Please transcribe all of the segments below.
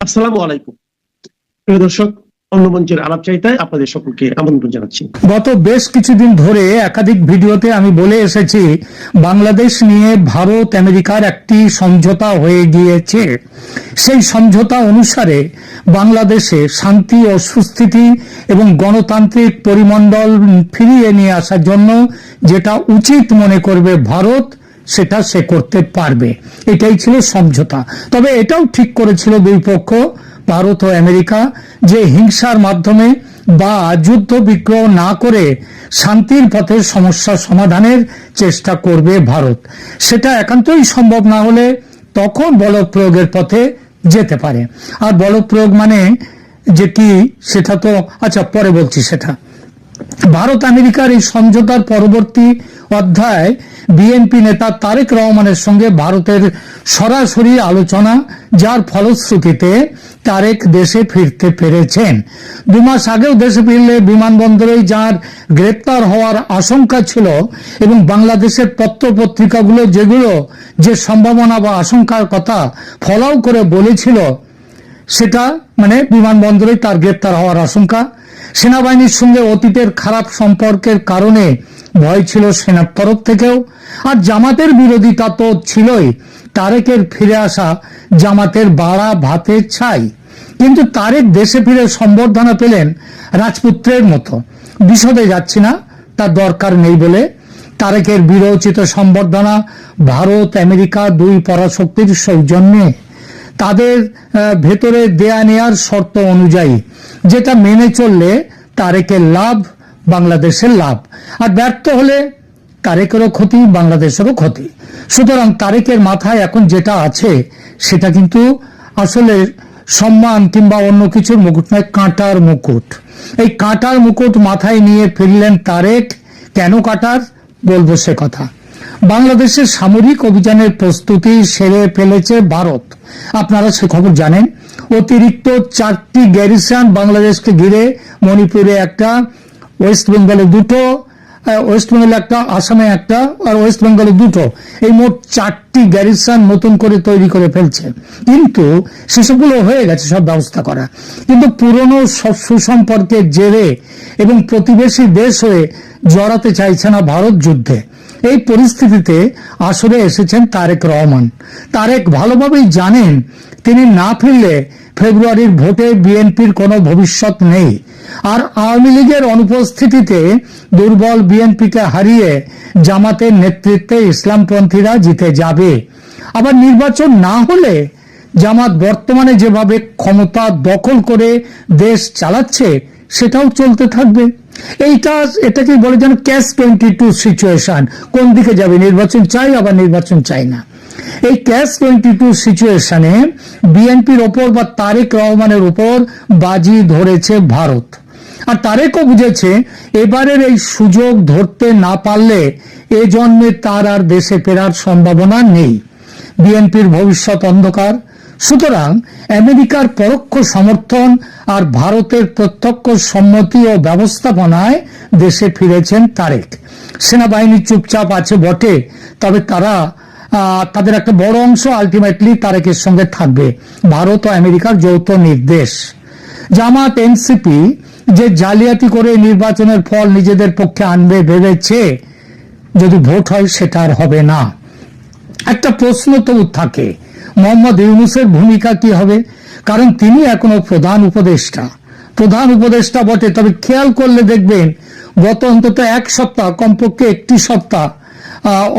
আসসালামু আলাইকুম প্রিয় দর্শক, অন্য মঞ্চের আলাপচারিতায় আপনাদের সকলকে আমন্ত্রণ জানাচ্ছি। গত বেশ কিছুদিন ধরে একাধিক ভিডিওতে আমি বলে এসেছি, বাংলাদেশ নিয়ে ভারত আমেরিকার একটি সমঝোতা হয়ে গিয়েছে। সেই সমঝোতা অনুসারে বাংলাদেশে শান্তি ও সুস্থিতি এবং গণতান্ত্রিক পরিমণ্ডল ফিরিয়ে নিয়ে আসার জন্য যেটা উচিত মনে করবে ভারত, সেটা সে করতে পারবে। এটাই ছিল সমঝোতা। তবে এটাও ঠিক করেছিল দুই পক্ষ, ভারত ও আমেরিকা, যে হিংসার মাধ্যমে বা যুদ্ধ বিগ্রহ না করে শান্তির পথে সমস্যা সমাধানের চেষ্টা করবে ভারত। সেটা একান্তই সম্ভব না হলে তখন বল প্রয়োগের পথে যেতে পারে। আর বল প্রয়োগ মানে যে কি, সেটা তো আচ্ছা পরে বলছি। সেটা ভারত আমেরিকার এই সমঝোতার পরবর্তী অধ্যায় বিএনপি নেতা তারেক রহমানের সঙ্গে ভারতের সরাসরি আলোচনা, যার ফলশ্রুতিতে তারেক দেশে ফিরতে পেরেছেন। 2 মাস আগেও দেশে ফিরলে বিমানবন্দরেই যার গ্রেপ্তার হওয়ার আশঙ্কা ছিল এবং বাংলাদেশের পত্রপত্রিকাগুলো যেগুলো যে সম্ভাবনা বা আশঙ্কার কথা ফলাও করে বলেছিল, সেটা মানে বিমানবন্দরেই তার গ্রেপ্তার হওয়ার আশঙ্কা। সেনাবাহিনীর সঙ্গে অতীতের খারাপ সম্পর্কের কারণে ভয় ছিল সেনার তরফ থেকেও। আর জামাতের বিরোধিতা তো ছিলই। তারেকের ফিরে আসা জামাতের বাড়া ভাতের ছাই। কিন্তু তারেক দেশে ফিরে সম্বর্ধনা পেলেন রাজপুত্রের মতো। বিশদে যাচ্ছি না, তার দরকার নেই বলে। তারেকের বিরোচিত সম্বর্ধনা ভারত আমেরিকা দুই পরাশক্তির সৌজন্যে, তাদের ভেতরে দেয়া নেয়ার শর্ত অনুযায়ী, যেটা মেনে চললে তারেকের লাভ, বাংলাদেশের লাভ। আর ব্যর্থ হলে তারেকেরও ক্ষতি, বাংলাদেশেরও ক্ষতি। সুতরাং তারেকের মাথায় এখন যেটা আছে সেটা কিন্তু আসলে সম্মান কিংবা অন্য কিছুর মুকুট নয়, কাঁটার মুকুট। এই কাঁটার মুকুট মাথায় নিয়ে ফিরলেন তারেক। কেন কাঁটার, বলবো সে কথা। বাংলাদেশের সামরিক অভিযানের প্রস্তুতি সেরে ফেলেছে ভারত, আপনারা সে খবর জানেন। অতিরিক্ত 4টি গ্যারিসন বাংলাদেশকে ঘিরে, মণিপুরে একটা, ওয়েস্ট বেঙ্গলে 2টো, ওয়েস্ট বেঙ্গলে একটা, আসামে একটা, আর ওয়েস্ট বেঙ্গলে 2টো, এই মোট 4টি গ্যারিসন নতুন করে তৈরি করে ফেলছে। কিন্তু সেসবগুলো হয়ে গেছে, সব ব্যবস্থা করা। কিন্তু পুরনো সব সুসম্পর্কের জেরে এবং প্রতিবেশী দেশ হয়ে জড়াতে চাইছে না ভারত যুদ্ধে। এই পরিস্থিতিতে আসরে এসেছেন তারেক রহমান। তারেক ভালোভাবেই জানেন তিনি না ফিরলে ফেব্রুয়ারির ভোটে বিএনপির কোনো ভবিষ্যৎ নেই। আর আওয়ামী লীগের অনুপস্থিতিতে দুর্বল বিএনপিকে হারিয়ে জামাতের নেতৃত্বে ইসলামপন্থীরা জিতে যাবে। আবার নির্বাচন না হলে জামাত বর্তমানে যেভাবে ক্ষমতা দখল করে দেশ চালাচ্ছে সেটাও চলতে থাকবে। এটাকে বলে যেন ক্যাশ 22 সিচুয়েশন। কোন দিকে যাবে, নির্বাচন চাই আবার নির্বাচন চাই না। এই ক্যাশ 22 সিচুয়েশনে বিএনপির ওপর বা তারেক রহমানের উপর বাজি ধরেছে ভারত। আর তারেকও বুঝেছে এবারের এই সুযোগ ধরতে না পারলে এ জন্মে তার আর দেশে ফেরার সম্ভাবনা নেই। বিএনপির ভবিষ্যৎ অন্ধকার। সুতরাং আমেরিকার পরোক্ষ সমর্থন আর ভারতের প্রত্যক্ষ সম্মতি ও ব্যবস্থাপনায় দেশে ফিরেছেন তারেক। সেনাবাহিনী চুপচাপ আছে বটে, তবে তাদের একটা বড় অংশ আলটিমেটলি তারেকের সঙ্গে থাকবে। ভারত ও আমেরিকার যৌথ নির্দেশ। জামাত এনসিপি যে জালিয়াতি করে নির্বাচনের ফল নিজেদের পক্ষে আনবে ভেবেছে, যদি ভোট হয় সেটা আর হবে না। একটা প্রশ্ন তো থাকে, মোহাম্মদ ইউনূসের ভূমিকা কি হবে? কারণ তিনি এখনো প্রধান উপদেষ্টা বটে। তবে খেয়াল করলে দেখবেন গত অন্তত 1 সপ্তাহ, কমপক্ষে 1টি সপ্তাহ,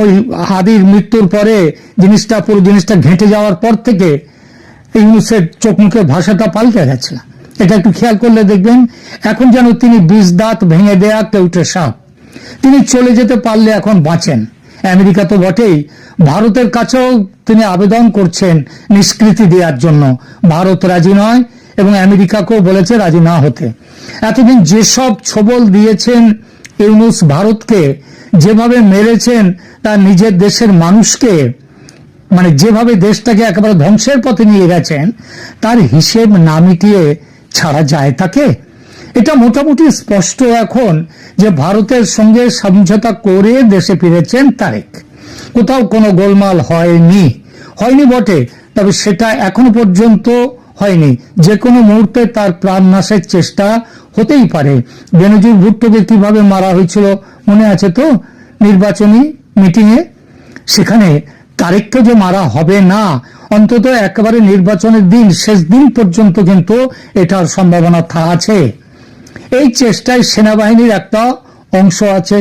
ওই হাদির মৃত্যুর পরে পুরো জিনিসটা ঘেঁটে যাওয়ার পর থেকে ইউনূসের চোখ মুখের ভাষাটা পাল্টে গেছে। এটা একটু খেয়াল করলে দেখবেন এখন যেন তিনি 20 দাঁত ভেঙে দেয়া কেউটে সাপ। তিনি চলে যেতে পারলে এখন বাঁচেন। আমেরিকা তো বটেই, ভারতের কাছেও তিনি আবেদন করছেন নিষ্কৃতি দেওয়ার জন্য। ভারত রাজি নয় এবং আমেরিকাকেও বলেছে রাজি না হতে। এতদিন যেসব ছবল দিয়েছেন ইউনূস ভারতকে, যেভাবে মেরেছেন তার নিজের দেশের মানুষকে, মানে যেভাবে দেশটাকে একেবারে ধ্বংসের পথে নিয়ে গেছেন, তার হিসেব না মিটিয়ে ছাড়া যায় তাকে? এটা মোটামুটি স্পষ্ট এখন যে ভারতের সঙ্গে সমঝোতা করে দেশে ফিরেছেন তারেক। কোথাও কোনো গোলমাল হয়নি বটে, তবে সেটা এখনো পর্যন্ত হয়নি, যে কোনো মুহূর্তে তার প্রাণ নাশের চেষ্টা হতেই পারে। বেনজির ভুট্টোকে কিভাবে মারা হয়েছিল মনে আছে তো, নির্বাচনী মিটিংয়ে? সেখানে তারেককে যে মারা হবে না, অন্তত একেবারে নির্বাচনের দিন, শেষ দিন পর্যন্ত কিন্তু এটার সম্ভাবনা আছে। এই চেষ্টায় সেনাবাহিনীর একটা অংশ আছে,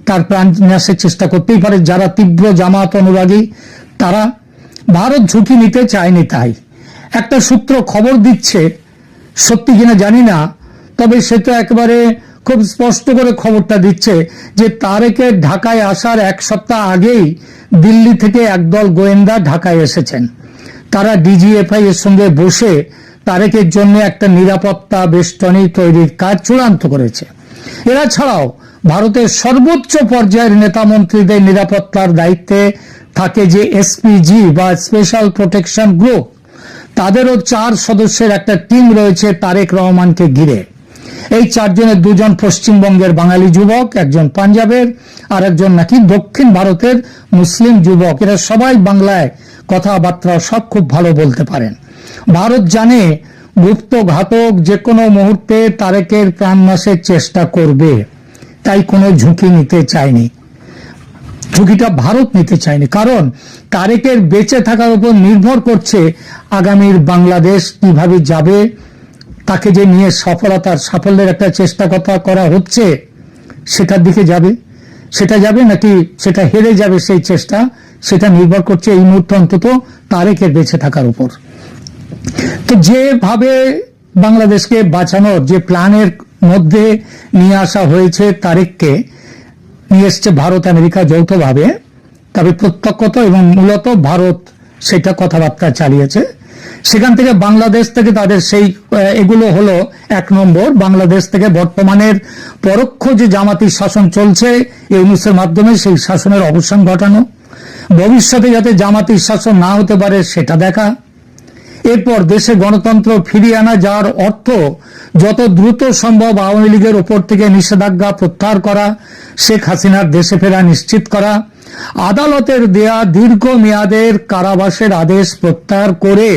তার প্রাণ নাশের চেষ্টা করতেই পারে। যারা তীব্র জামাত অনুরাগী তারা, ভারত ঝুঁকি নিতে চায়নি। তাই একটা সূত্র খবর দিচ্ছে, সত্যি কিনা জানি না, তবে সে তো একেবারে খুব স্পষ্ট করে খবরটা দিচ্ছে যে তারেকের ঢাকায় আসার এক সপ্তাহ আগেই দিল্লি থেকে একদল গোয়েন্দা ঢাকায় এসেছেন। তারা ডিজিএফআই এর সঙ্গে বসে তারেকের জন্য একটা নিরাপত্তা বেষ্টনী তৈরির কাজ চূড়ান্ত করেছে। এরা ছাড়াও ভারতের সর্বোচ্চ পর্যায়ের নেতা মন্ত্রীদের নিরাপত্তার দায়িত্বে থাকে যে এসপিজি বা স্পেশাল প্রোটেকশন গ্রুপ, তাদেরও 4 সদস্যের একটা টিম রয়েছে তারেক রহমানকে ঘিরে। এই 4 জনের 2 জন পশ্চিমবঙ্গের বাঙালি যুবক, একজন পাঞ্জাবের, আর একজন নাকি দক্ষিণ ভারতের মুসলিম যুবক। এরা সবাই বাংলায় কথাবার্তা সব খুব ভালো বলতে পারেন। ভারত জানে গুপ্ত ঘাতক যে কোনো মুহূর্তে তারেকের প্রাণ নাশের চেষ্টা করবে, তাই কোনো ঝুঁকি নিতে চায়নি। ঝুঁকিটা ভারত নিতে চায়নি, কারণ তারেকের বেঁচে থাকার উপর নির্ভর করছে আগামীর বাংলাদেশ কিভাবে যাবে। তাকে যে নিয়ে সাফল্যের একটা চেষ্টা করা হচ্ছে, সেটার দিকে যাবে নাকি সেটা হেরে যাবে, সেই চেষ্টা সেটা নির্ভর করছে এই মুহূর্তে অন্তত তারেকের বেঁচে থাকার উপর। তো যেভাবে বাংলাদেশকে বাঁচানোর যে প্ল্যানের মধ্যে নিয়ে আসা হয়েছে, তারেককে নিয়ে এসছে ভারত আমেরিকা যৌথভাবে, তবে প্রত্যক্ষত এবং মূলত ভারত সেটা কথাবার্তা চালিয়েছে। সেখান থেকে বাংলাদেশ থেকে তাদের সেই এগুলো হলো 1 নম্বর, বাংলাদেশ থেকে বর্তমানের পরোক্ষ যে জামাতি শাসন চলছে ইউনূসের মাধ্যমে, সেই শাসনের অবসান ঘটানো, ভবিষ্যতে যাতে জামাতির শাসন না হতে পারে সেটা দেখা। এরপর দেশে গণতন্ত্র ফিরিয়ে আনা, যার অর্থ যত দ্রুত সম্ভব আওয়ামী লীগের উপর থেকে নিষেধাজ্ঞা প্রত্যাহার করা, শেখ হাসিনার দেশে ফেরা নিশ্চিত করা, আদালতের দেয়া দীর্ঘ মেয়াদের কারাবাসের আদেশ প্রত্যাহার করে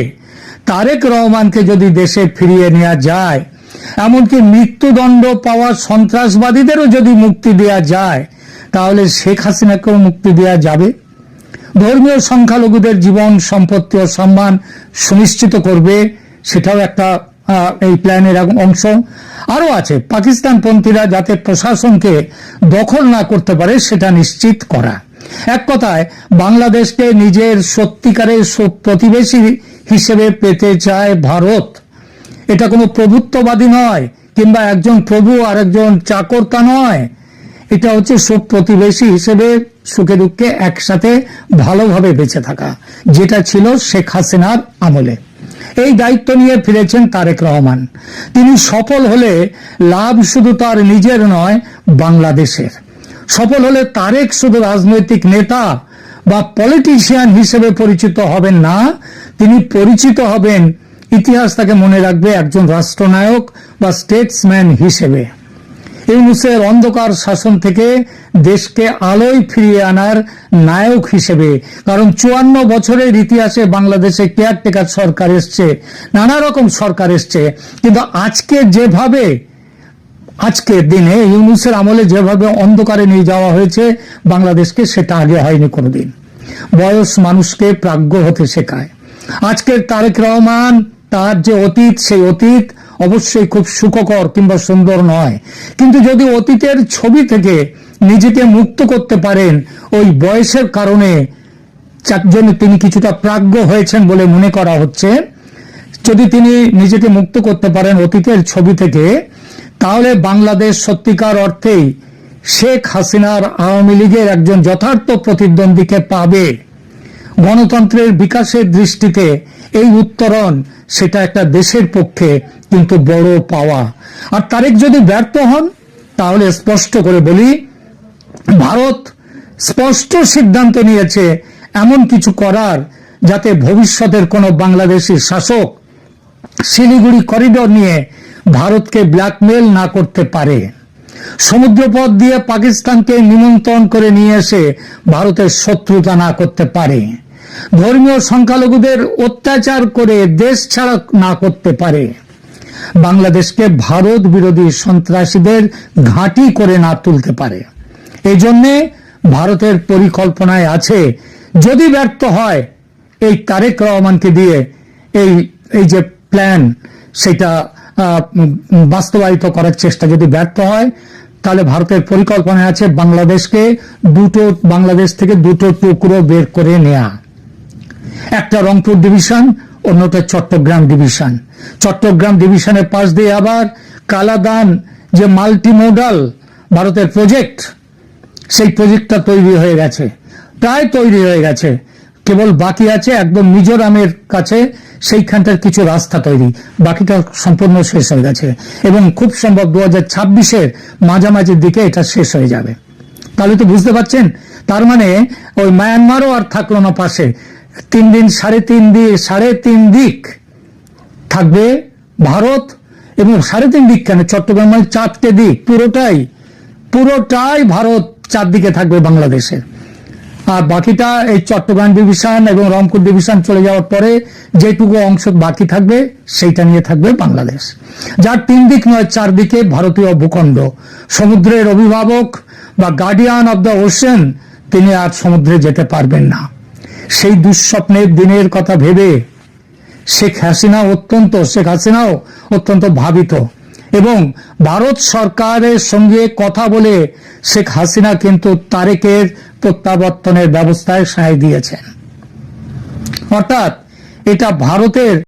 তারেক রহমানকে যদি দেশে ফিরিয়ে নেওয়া যায়, এমনকি মৃত্যুদণ্ড পাওয়া সন্ত্রাসবাদীদেরও যদি মুক্তি দেওয়া যায়, তাহলে শেখ হাসিনাকেও মুক্তি দেওয়া যাবে। ধর্মীয় সংখ্যালঘুদের জীবন, সম্পত্তি ও সম্মান সুনিশ্চিত করবে, সেটাও একটা এই প্ল্যানের অংশ। আরো আছে পাকিস্তানপন্থীরা যাতে প্রশাসনকে দখল না করতে পারে সেটা নিশ্চিত করা। এক কথায় বাংলাদেশকে নিজের সত্যিকারের প্রতিবেশী হিসেবে পেতে চায় ভারত। এটা কোনো প্রভুত্ববাদী নয়, কিংবা একজন প্রভু আর একজন চাকর, তা নয়। এটা হচ্ছে সব প্রতিবেশী হিসেবে সুখে দুঃখে একসাথে ভালোভাবে বেঁচে থাকা, যেটা ছিল শেখ হাসিনার আমলে। এই দায়িত্ব নিয়ে ফিরেছেন তারেক রহমান। তিনি সফল হলে লাভ শুধু তার নিজের নয়, বাংলাদেশের। সফল হলে তারেক শুধু রাজনৈতিক নেতা বা পলিটিশিয়ান হিসেবে পরিচিত হবেন না, তিনি পরিচিত হবেন, ইতিহাস তাকে মনে রাখবে, একজন রাষ্ট্রনায়ক বা স্টেটসম্যান হিসেবে। ইউনূসের অন্ধকার শাসন থেকে দেশকে আলোয় ফিরিয়ে আনার নায়ক হিসেবে। কারণ 54 বছরের ইতিহাসে বাংলাদেশে কেয়ারটেকার সরকার এসছে, নানা রকম সরকার এসছে, কিন্তু আজকের দিনে ইউনূসের আমলে যেভাবে অন্ধকারে নিয়ে যাওয়া হয়েছে বাংলাদেশকে, সেটা আগে হয়নি কোনোদিন। বয়স মানুষকে প্রাজ্ঞ হতে শেখায়। আজকের তারেক রহমান, তার যে অতীত, সেই অতীত অবশ্যই খুব সুখকর কিংবা সুন্দর নয়, কিন্তু যদি অতীতের ছবি থেকে নিজেকে মুক্ত করতে পারেন, ওই বয়সের কারণে যার জন্য তিনি কিছুটা প্রাজ্ঞ হয়েছেন বলে মনে করা হচ্ছে, যদি তিনি নিজেকে মুক্ত করতে পারেন অতীতের ছবি থেকে, তাহলে বাংলাদেশ সত্যিকার অর্থেই শেখ হাসিনার আওয়ামী লীগের একজন যথার্থ প্রতিদ্বন্দ্বীকে পাবে। গণতন্ত্রের বিকাশের দৃষ্টিতে এই উত্তরণ, সেটা একটা দেশের পক্ষে কিন্তু বড় পাওয়া। আর তারেক যদি ব্যর্থ হন, তাহলে স্পষ্ট করে বলি, ভারত স্পষ্ট সিদ্ধান্ত নিয়েছে এমন কিছু করার যাতে ভবিষ্যতের কোন বাংলাদেশি শাসক শিলিগুড়ি করিডোর নিয়ে ভারতকে ব্ল্যাকমেল না করতে পারে, সমুদ্রপথ দিয়ে পাকিস্তানকে নিমন্ত্রণ করে নিয়ে এসে ভারতের শত্রুতা না করতে পারে। ধর্মীয় সংখ্যালঘুদের অত্যাচার করে দেশ ছাড়া না করতে পারে, বাংলাদেশকে ভারত বিরোধী সন্ত্রাসীদের ঘাঁটি করে না তুলতে পারে। এই জন্যে ভারতের পরিকল্পনায় আছে, যদি ব্যর্থ হয় এই তারেক রহমানকে দিয়ে এই যে প্ল্যান সেটা বাস্তবায়িত করার চেষ্টা যদি ব্যর্থ হয়, তাহলে ভারতের পরিকল্পনা আছে বাংলাদেশ থেকে দুটো টুকরো বের করে নেয়া। একটা রংপুর ডিভিশন, অন্যটা চট্টগ্রাম ডিভিশন। চট্টগ্রাম ডিভিশনের পাশ দিয়ে আবার কালাদান যে মাল্টিমোডাল ভারতের প্রজেক্ট, সেই প্রজেক্টটা তৈরি হয়ে গেছে, প্রায় তৈরি হয়ে গেছে। কেবল বাকি আছে একদম মিজোরামের কাছে সেইখানটার কিছু রাস্তা তৈরি, বাকিটা সম্পূর্ণ শেষ হয়ে গেছে এবং খুব সম্ভব 2026-এর মাঝামাঝির দিকে এটা শেষ হয়ে যাবে। তাহলে তো বুঝতে পারছেন, তার মানে ওই মায়ানমারও আর থাকলো না পাশে। 3 দিন 3.5 দিক থাকবে ভারত, এবং 3.5 দিক কেন, চট্টগ্রাম মানে 4টে দিক, পুরোটাই ভারত চারদিকে থাকবে বাংলাদেশের। আর বাকিটা এই চট্টগ্রাম ডিভিশন এবং রংপুর ডিভিশন চলে যাওয়ার পরে যেটুকু অংশ বাকি থাকবে সেইটা নিয়ে থাকবে বাংলাদেশ, যার 3 দিক নয় 4 দিকে ভারতীয় ভূখণ্ড। সমুদ্রের অভিভাবক বা গার্ডিয়ান অব দ্য ওশেন তিনি আর সমুদ্রে যেতে পারবেন না। সেই দুঃস্বপ্নের দিনের কথা ভেবে শেখ হাসিনাও অত্যন্ত ভাবিত, এবং ভারত সরকারের সঙ্গে কথা বলে শেখ হাসিনা কিন্তু তারেকের প্রত্যাবর্তনের ব্যবস্থায় সায় দিয়েছেন। অর্থাৎ এটা ভারতের